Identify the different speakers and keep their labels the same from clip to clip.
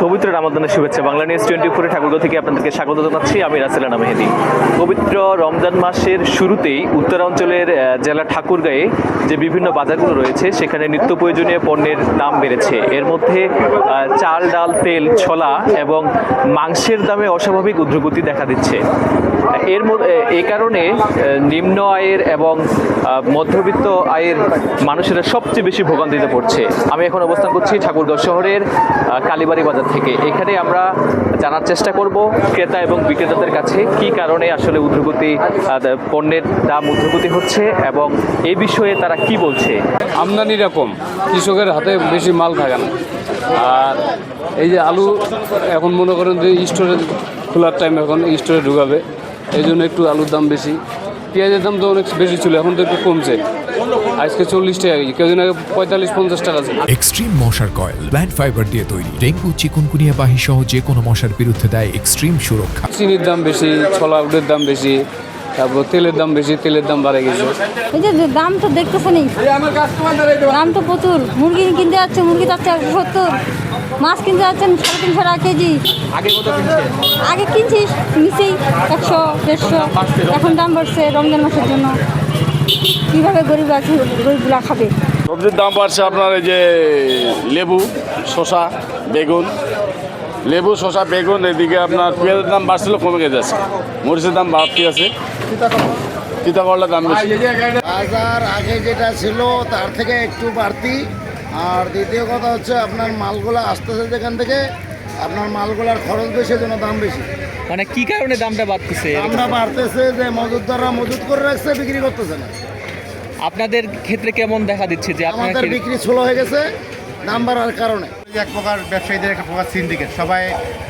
Speaker 1: পবিত্র রমজানের শুভেচ্ছা। বাংলা নিউজ 24 ঠাকুরগাঁও থেকে আপনাদেরকে স্বাগত জানাচ্ছি। আমি রাসেল আনা মেহেদি। পবিত্র রমজান মাসের শুরুতেই উত্তরাঞ্চলের জেলা ঠাকুরগাঁয়ে যে বিভিন্ন বাজারগুলো রয়েছে সেখানে নিত্য প্রয়োজনীয় পণ্যের দাম বেড়েছে। এর মধ্যে চাল, ডাল, তেল, ছোলা এবং মাংসের দামে অস্বাভাবিক ঊর্ধ্বগতি দেখা দিচ্ছে। এই কারণে নিম্ন আয়ের এবং মধ্যবিত্ত আয়ের মানুষেরা সবচেয়ে বেশি ভোগান্তিতে পড়ছে। আমি এখন অবস্থান করছি ঠাকুরগাঁও শহরের কালীবাড়ি বাজার থেকে। এখানে আমরা জানার চেষ্টা করব ক্রেতা এবং বিক্রেতাদের কাছে কি কারণে আসলে ঊর্ধ্বগতি পণ্যের দাম ঊর্ধ্বগতি হচ্ছে এবং এই বিষয়ে তারা কি বলছে।
Speaker 2: আমদানিটা কম, কৃষকের হাতে বেশি মাল থাকে না। আর এই যে আলু এখন মনে করেন যে স্টোরে খোলার টাইম, এখন স্টোরে ঢুকাবে, এই জন্য একটু আলুর দাম বেশি। পেঁয়াজের দাম তো অনেক বেশি ছিল, এখন তো একটু কমছে। আজকে 40 টাকা কেজি, কিছুদিন আগে 45-50 টাকা ছিল।
Speaker 3: এক্সট্রিম মশার কয়েল প্ল্যান্ট ফাইবার দিয়ে তৈরি, ডেঙ্গু, চিকুনগুনিয়া বাহি সহ যে কোনো মশার বিরুদ্ধে দেয় এক্সট্রিম সুরক্ষা।
Speaker 2: চিনির দাম বেশি, ছোলা উটের দাম বেশি, তারপর তেলের দাম বেশি, তেলের দাম বাড়ে গেছে।
Speaker 4: এই যে দাম তো দেখতেছেন, দাম তো প্রচুর। মুরগি কিনতে যাচ্ছে, মুরগি যাচ্ছে 170, মাছ কিনতে যাচ্ছেন 350 টাকা কেজি।
Speaker 1: আগে কত কিনছে?
Speaker 4: আগে কিনছি নিচেই 100-150, এখন দাম বাড়ছে রমজান মাসের জন্য। কীভাবে গরিবগুলা খাবে?
Speaker 5: সবজির দাম বাড়ছে আপনার এই যে লেবু, শসা, বেগুন, লেবু, শসা, বেগুন। এদিকে আপনার পেঁয়াজের দাম বাড়ছিল, কমে গেছে। মরিচের দাম বাড়তি আছে, তিতা করলার দাম বেশি।
Speaker 6: বাজার আগে যেটা ছিল তার থেকে একটু বাড়তি। আর দ্বিতীয় কথা হচ্ছে আপনার মালগুলো আসতেছে যেখান থেকে, আপনার মালগুলার খরচ বেশি, জন্য দাম বেশি।
Speaker 1: মানে কি কারণে দামটা বাড়তেছে?
Speaker 6: দামটা বাড়তেছে যে মজুতদাররা মজুত করে রাখছে, বিক্রি করতেছে না।
Speaker 1: আপনাদের ক্ষেত্রে কেমন দেখা দিচ্ছে যে
Speaker 6: আমাদের বিক্রি ছোলো হয়ে গেছে দাম বাড়ার কারণে।
Speaker 7: এক প্রকার ব্যবসায়ীদের একটা প্রকার সিন্ডিকেট, সবাই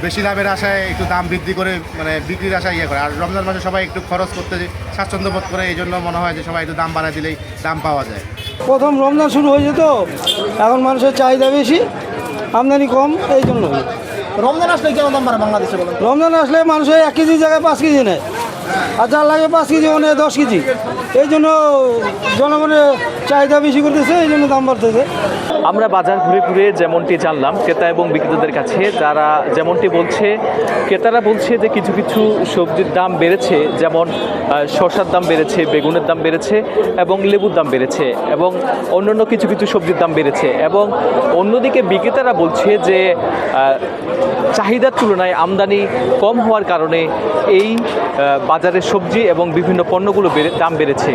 Speaker 7: বেশি লাভের আশায় একটু দাম বৃদ্ধি করে, মানে বিক্রির আশায় ইয়ে করে। আর রমজান মাসে সবাই একটু খরচ করতে স্বাচ্ছন্দ্য বোধ করে, এই জন্য মনে হয় যে সবাই একটু দাম বাড়ায় দিলেই দাম পাওয়া যায়।
Speaker 8: প্রথম রমজান শুরু হয়েছে তো, এখন মানুষের চাহিদা বেশি, আমদানি কম, এই জন্য।
Speaker 6: রমজান আসলে কেন দাম বাড়ে বাংলাদেশে?
Speaker 8: রমজান আসলে মানুষের 1 কেজির জায়গায় 5 কেজি নেয়, আর যার লাগে 5 কেজি মানে 10 কেজি। এই জন্য জনগণের চাহিদা বেশি করতেছে, এই জন্য দাম বাড়তেছে।
Speaker 1: আমরা বাজার ঘুরে ঘুরে যেমনটি জানলাম ক্রেতা এবং বিক্রেতাদের কাছে, তারা যেমনটি বলছে, ক্রেতারা বলছে যে কিছু কিছু সবজির দাম বেড়েছে, যেমন শসার দাম বেড়েছে, বেগুনের দাম বেড়েছে এবং লেবুর দাম বেড়েছে এবং অন্যান্য কিছু কিছু সবজির দাম বেড়েছে। এবং অন্যদিকে বিক্রেতারা বলছে যে চাহিদার তুলনায় আমদানি কম হওয়ার কারণে এই বাজারের সবজি এবং বিভিন্ন পণ্যগুলো দাম বেড়েছে।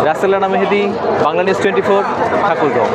Speaker 1: রাসেল আনা মেহেদি, বাংলা নিউজ 24, ঠাকুরগাঁও।